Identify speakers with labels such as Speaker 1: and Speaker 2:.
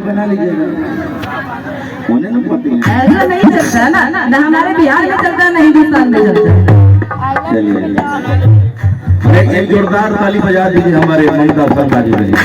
Speaker 1: बना लीजिएगा, उन्हें ना पति
Speaker 2: ऐसा नहीं चलता है ना हमारे बिहार में चलता है, नहीं हिंदुस्तान में चलता।
Speaker 1: चलिए एक जोरदार ताली बजा दीजिए हमारे ममता सरकार जी के लिए।